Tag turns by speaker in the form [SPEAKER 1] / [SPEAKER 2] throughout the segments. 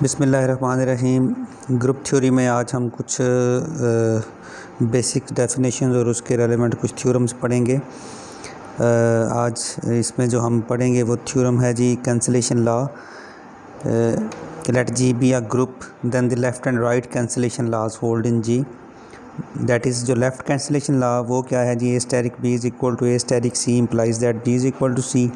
[SPEAKER 1] बिस्मिल्लाहिर्रहमानिर्रहीम। Group theory में आज हम कुछ बेसिक डेफिनेशंस और उसके रेलेवेंट कुछ थ्योरम्स पढ़ेंगे। आज इसमें जो हम पढ़ेंगे वो थ्योरम है G cancellation law. Let G be a group then the left and right cancellation laws hold in G. That is जो लेफ़्ट कैंसिलेशन लॉ वो क्या है G, a asterisk b is equal to a asterisk c implies that b is equal to c.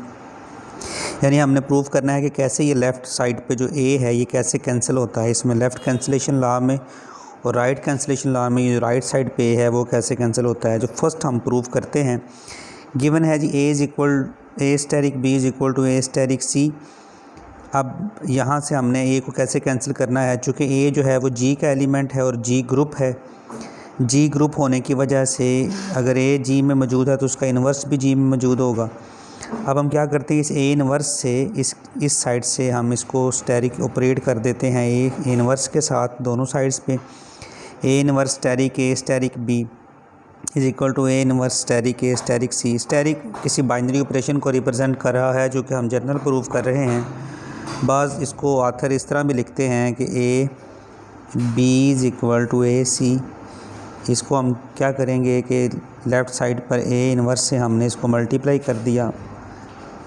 [SPEAKER 1] यानी हमने prove करना है कि कैसे ये लेफ़्ट साइड पे जो ए है ये कैसे कैंसिल होता है। इसमें लेफ़्ट कैंसिलेशन लॉ में और राइट कैंसिलेशन लॉ में ये राइट साइड पे है वो कैसे कैंसिल होता है। जो फर्स्ट हम प्रूव करते हैं, गिवन है G a is equal a asterisk b is equal to a asterisk c. अब यहाँ से हमने ए को कैसे कैंसिल करना है, चूँकि ए जो है वो जी का एलिमेंट है और जी ग्रुप है। जी ग्रुप होने की वजह से अगर ए जी में मौजूद है तो उसका इन्वर्स भी जी में मौजूद होगा। अब हम क्या करते हैं, इस ए इन्वर्स से इस साइड से हम इसको स्टेरिक ऑपरेट कर देते हैं ए इन्वर्स के साथ दोनों साइड्स पे। A inverse asterisk a asterisk b is equal to a inverse asterisk a asterisk c. Asterisk किसी बाइनरी ऑपरेशन को रिप्रेजेंट कर रहा है जो कि हम जनरल प्रूव कर रहे हैं। बाज़ इसको आथर इस तरह भी लिखते हैं कि a b is equal to a c. इसको हम क्या करेंगे कि लेफ़्ट साइड पर ए इन्वर्स से हमने इसको मल्टीप्लाई कर दिया,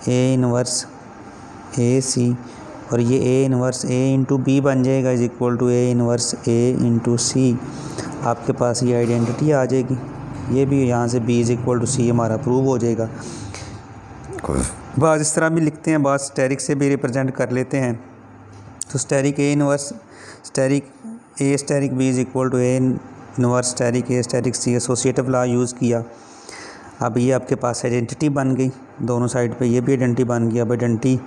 [SPEAKER 1] ए इन्वर्स ए सी, और ये a inverse a into b बन जाएगा is equal to a inverse a into c. आपके पास ये आइडेंटिटी आ जाएगी। ये भी यहाँ से बी इज़ इक्वल टू सी हमारा प्रूव हो जाएगा। बाज़ इस तरह भी लिखते हैं, बाज़ स्टेरिक से भी रिप्रेजेंट कर लेते हैं। तो asterisk a inverse asterisk a asterisk b is equal to a inverse asterisk a asterisk c. Associative law use किया। अब ये आपके पास आइडेंटिटी बन गई दोनों साइड पे, ये भी आइडेंटिटी बन गई। अब आइडेंटिटी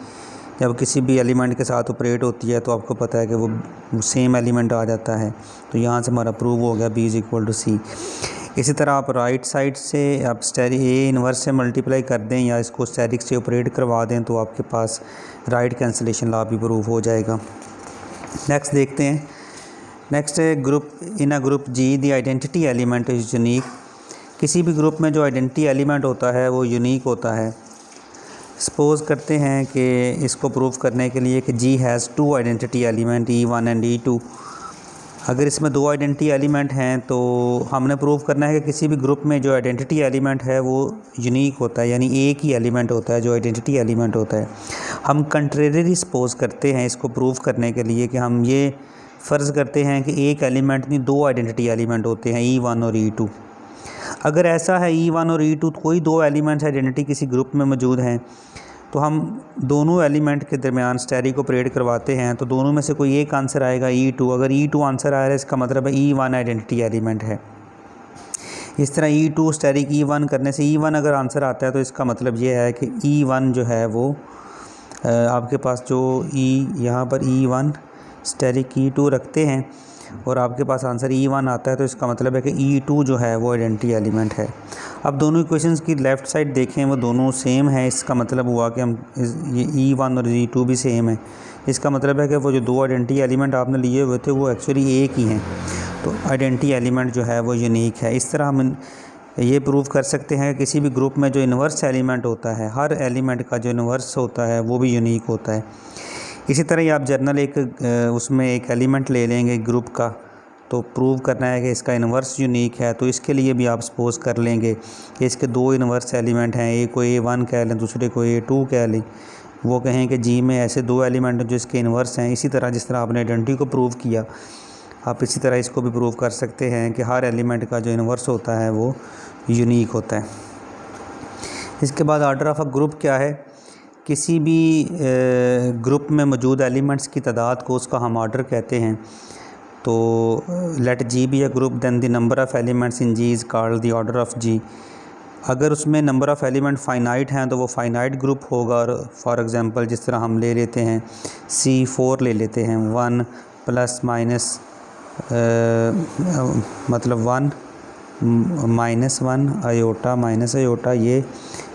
[SPEAKER 1] जब किसी भी एलिमेंट के साथ ऑपरेट होती है तो आपको पता है कि वो सेम एलिमेंट आ जाता है। तो यहाँ से हमारा प्रूव हो गया बी इज़ इक्वल टू सी। इसी तरह आप राइट साइड से आप स्टेरिक ए इन्वर्स से मल्टीप्लाई कर दें या इसको स्टेरिक से ऑपरेट करवा दें तो आपके पास राइट कैंसिलेशन लॉ भी प्रूव हो जाएगा। नेक्स्ट देखते हैं। नेक्स्ट है group in a group G the identity element is unique. किसी भी ग्रुप में जो आइडेंटिटी एलिमेंट होता है वो यूनिक होता है। सपोज़ करते हैं कि इसको प्रूव करने के लिए कि G has two identity element E1 and E2। अगर इसमें दो आइडेंटिटी एलिमेंट हैं तो हमने प्रूव करना है कि किसी भी ग्रुप में जो आइडेंटिटी एलिमेंट है वो यूनिक होता है, यानी एक ही एलिमेंट होता है जो आइडेंटिटी एलिमेंट होता है। हम कंट्रेरी सपोज़ करते हैं इसको प्रूव करने के लिए कि हम ये फ़र्ज़ करते हैं कि एक एलिमेंट में दो आइडेंटिटी एलिमेंट होते हैं E1 और E2। अगर ऐसा है E1 और E2 कोई दो एलिमेंट्स आइडेंटिटी किसी ग्रुप में मौजूद हैं तो हम दोनों एलिमेंट के दरमियान स्टेरिक ऑपरेट करवाते हैं तो दोनों में से कोई एक आंसर आएगा E2। अगर E2 आंसर आ रहा है इसका मतलब है E1 आइडेंटिटी एलिमेंट है। इस तरह E2 स्टेरिक E1 करने से E1 अगर आंसर आता है तो इसका मतलब ये है कि E1 जो है वो आपके पास जो यहाँ पर E1 स्टेरिक E2 रखते हैं और आपके पास आंसर E1 आता है तो इसका मतलब है कि E2 जो है वो आइडेंटिटी एलिमेंट है। अब दोनों इक्वेशंस की लेफ़्ट साइड देखें वो दोनों सेम है। इसका मतलब हुआ कि हम ये E1 और E2 भी सेम है। इसका मतलब है कि वो जो दो आइडेंटिटी एलिमेंट आपने लिए हुए थे वो एक्चुअली एक ही हैं। तो आइडेंटिटी एलिमेंट जो है वो यूनिक है। इस तरह हम ये प्रूव कर सकते हैं कि किसी भी ग्रुप में जो इन्वर्स एलिमेंट होता है, हर एलिमेंट का जो इन्वर्स होता है वो भी यूनिक होता है। इसी तरह ही आप जर्नल एक उसमें एक एलिमेंट ले लेंगे ग्रुप का, तो प्रूव करना है कि इसका इन्वर्स यूनिक है तो इसके लिए भी आप सपोज़ कर लेंगे कि इसके दो इन्वर्स एलिमेंट हैं, एक को A1 कह लें दूसरे को A2 कह लें। वो कहें कि जी में ऐसे दो एलिमेंट हैं जो इसके इन्वर्स हैं। इसी तरह जिस तरह आपने आइडेंटिटी को प्रूव किया आप इसी तरह इसको भी प्रूव कर सकते हैं कि हर एलिमेंट का जो इन्वर्स होता है वो यूनिक होता है। इसके बाद ऑर्डर ऑफ अ ग्रुप क्या है, किसी भी ग्रुप में मौजूद एलिमेंट्स की तादाद को उसका हम ऑर्डर कहते हैं। तो let G be a group then the number of elements in G is called the order of G. अगर उसमें नंबर ऑफ़ एलिमेंट फाइनाइट हैं तो वो फाइनाइट ग्रुप होगा। और फॉर एग्ज़ाम्पल जिस तरह हम ले लेते हैं C4 ले लेते हैं, 1 प्लस माइनस मतलब 1 माइनस 1 आयोटा माइनस आयोटा ये,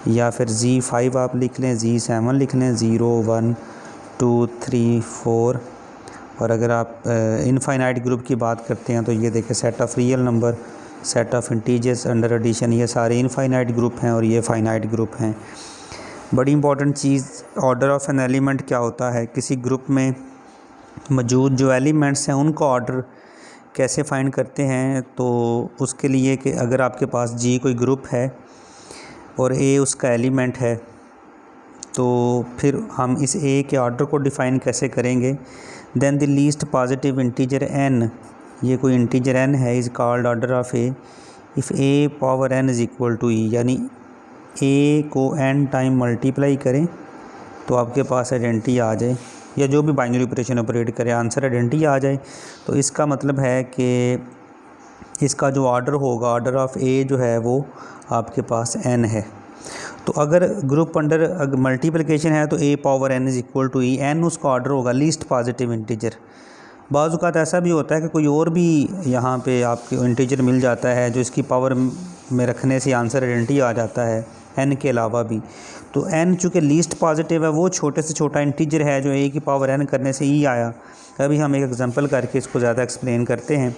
[SPEAKER 1] या फिर Z5 आप लिख लें, Z7 लिख लें, 0 1 2 3 4। और अगर आप इनफाइनाइट ग्रुप की बात करते हैं तो ये देखें set of real number, set of integers under addition, ये सारे इनफाइनाइट ग्रुप हैं और ये फाइनाइट ग्रुप हैं। बड़ी important cheese order of an element क्या होता है, किसी ग्रुप में मौजूद जो एलिमेंट्स हैं उनका ऑर्डर कैसे फाइंड करते हैं, तो उसके लिए कि अगर आपके पास जी कोई ग्रुप है और ए उसका एलिमेंट है, तो फिर हम इस ए के ऑर्डर को डिफ़ाइन कैसे करेंगे। Then the least positive integer n, ये कोई इंटीजर एन है, is called order of a if a power n is equal to e, यानी ए को एन टाइम मल्टीप्लाई करें तो आपके पास आइडेंटिटी आ जाए, या जो भी बाइनरी ऑपरेशन ऑपरेट करे आंसर आइडेंटिटी आ जाए। तो इसका मतलब है कि इसका जो ऑर्डर होगा, ऑर्डर ऑफ ए जो है वो आपके पास एन है। तो अगर ग्रुप अंडर अगर मल्टीप्लिकेशन है तो a power n is equal to e, n उसका ऑर्डर होगा लीस्ट पॉजिटिव इंटीजर। बाज़ औक़ात ऐसा भी होता है कि कोई और भी यहाँ पे आपको इंटीजर मिल जाता है जो इसकी पावर में रखने से आंसर आइडेंटिटी आ जाता है एन के अलावा भी। तो एन चूँकि लीस्ट पॉजिटिव है, वो छोटे से छोटा इंटीजर है जो ए की पावर एन करने से ई आया। अभी हम एक एग्जांपल करके इसको ज़्यादा एक्सप्लेन करते हैं।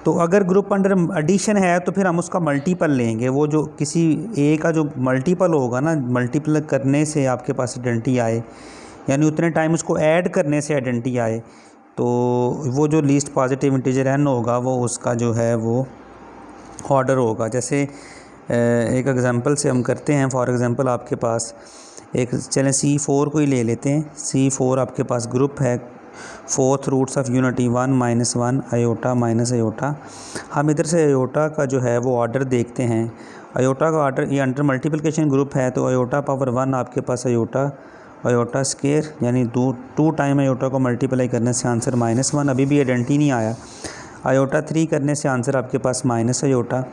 [SPEAKER 1] तो अगर ग्रुप अंडर एडिशन है तो फिर हम उसका मल्टीपल लेंगे, वो जो किसी ए का जो मल्टीपल होगा ना, मल्टीपल करने से आपके पास आइडेंटिटी आए, यानी उतने टाइम उसको ऐड करने से आइडेंटिटी आए, तो वो जो लीस्ट पॉजिटिव इंटीजर एन होगा वो उसका जो है वो ऑर्डर होगा। जैसे एक एग्जांपल से हम करते हैं। फॉर एग्जांपल आपके पास एक चलें C4 को ही ले लेते हैं। C4 आपके पास ग्रुप है, fourth roots of unity 1 - 1 iota minus iota. हम इधर से आयोटा का जो है वो ऑर्डर देखते हैं। आयोटा का ऑर्डर, ये अंडर मल्टीप्लिकेशन ग्रुप है, तो आयोटा पावर 1 आपके पास आयोटा स्केयर, यानी 2 टाइम आयोटा को मल्टीप्लाई करने से आंसर -1, अभी भी आइडेंटिटी नहीं आया। आयोटा 3 करने से आंसर आपके पास माइनस आयोटा,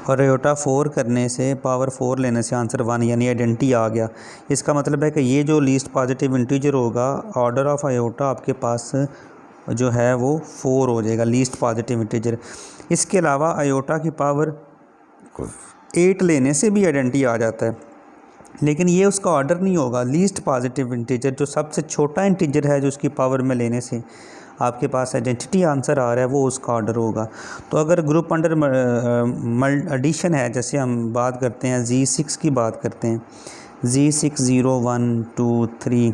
[SPEAKER 1] और आयोटा 4 करने से पावर 4 लेने से आंसर 1, यानी आइडेंटिटी आ गया। इसका मतलब है कि ये जो लीस्ट पॉजिटिव इंटीजर होगा, ऑर्डर ऑफ आयोटा आपके पास जो है वो 4 हो जाएगा, लीस्ट पॉजिटिव इंटीजर। इसके अलावा आयोटा की पावर 8 लेने से भी आइडेंटिटी आ जाता है, लेकिन ये उसका ऑर्डर नहीं होगा। लीस्ट पॉजिटिव इंटीजर जो सबसे छोटा इंटीजर है, जो उसकी पावर में लेने से आपके पास आइडेंटिटी आंसर आ रहा है, वो उसका ऑर्डर होगा। तो अगर ग्रुप अंडर एडिशन है, जैसे हम बात करते हैं Z6 की बात करते हैं, Z6 0 1 2 3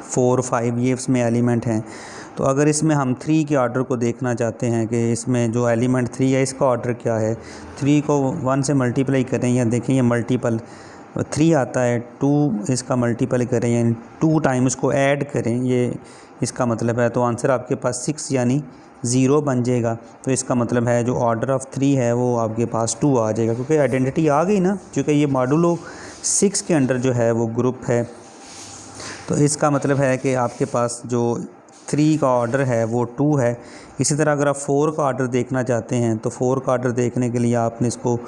[SPEAKER 1] 4 5 ये इसमें एलिमेंट हैं। तो अगर इसमें हम 3 के ऑर्डर को देखना चाहते हैं कि इसमें जो एलिमेंट 3 है इसका ऑर्डर क्या है, 3 को 1 से मल्टीप्लाई करें, या देखें ये मल्टीपल 3 आता है, 2 इसका मल्टीपल करें, यानी 2 टाइम उसको ऐड करें, ये इसका मतलब है। तो आंसर आपके पास 6 यानी 0 बन जाएगा। तो इसका मतलब है जो ऑर्डर ऑफ 3 है वो आपके पास 2 आ जाएगा, क्योंकि आइडेंटिटी आ गई ना, क्योंकि ये मॉडुलो 6 के अंडर जो है वो ग्रुप है। तो इसका मतलब है कि आपके पास जो 3 का ऑर्डर है वो 2 है। इसी तरह अगर आप 4 का ऑर्डर देखना चाहते हैं, तो 4 का ऑर्डर देखने के लिए आपने इसको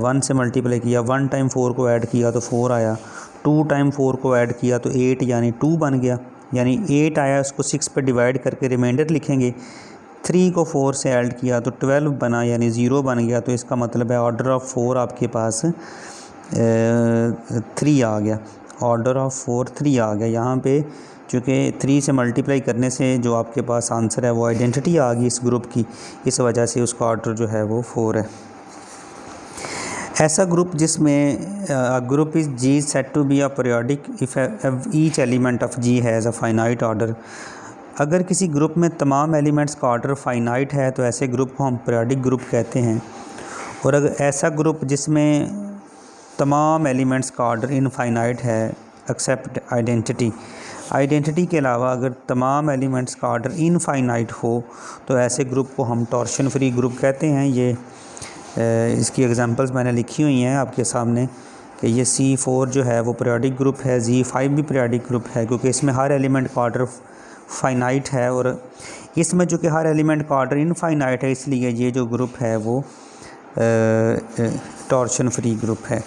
[SPEAKER 1] 1 से मल्टीप्लाई किया, 1 टाइम 4 को ऐड किया तो 4 आया, 2 टाइम 4 को ऐड किया तो 8 यानी 2 बन गया, यानी 8 आया, उसको 6 पे डिवाइड करके रिमाइंडर लिखेंगे। 3 को 4 से ऐड किया तो 12 बना, यानी 0 बन गया। तो इसका मतलब है ऑर्डर ऑफ 4 आपके पास 3 आ गया, ऑर्डर ऑफ 4 3 आ गया। यहाँ पे चूँकि 3 से मल्टीप्लाई करने से जो आपके पास आंसर है वो आइडेंटिटी आ गई इस ग्रुप की, इस वजह से उसका ऑर्डर जो है वो 4 है। ऐसा ग्रुप जिसमें group is G set to be a periodic if each element of G has a finite order. अगर किसी ग्रुप में तमाम एलिमेंट्स का ऑर्डर फाइनाइट है तो ऐसे ग्रुप को हम पीरियोडिक ग्रुप कहते हैं। और अगर ऐसा ग्रुप जिसमें तमाम एलिमेंट्स का ऑर्डर इनफाइनाइट है एक्सेप्ट आइडेंटिटी के अलावा अगर तमाम एलिमेंट्स का ऑर्डर इनफाइनाइट हो तो ऐसे ग्रुप को हम टॉर्शन फ्री ग्रुप कहते हैं। ये इसकी एग्जांपल्स मैंने लिखी हुई हैं आपके सामने कि ये C4 जो है वो पीरियोडिक ग्रुप है, Z5 भी पीरियोडिक ग्रुप है, क्योंकि इसमें हर एलिमेंट का ऑर्डर फाइनाइट है, और इसमें जो कि हर एलिमेंट का ऑर्डर इनफाइनाइट है, इसलिए ये जो ग्रुप है वो टॉर्शन फ्री ग्रुप है।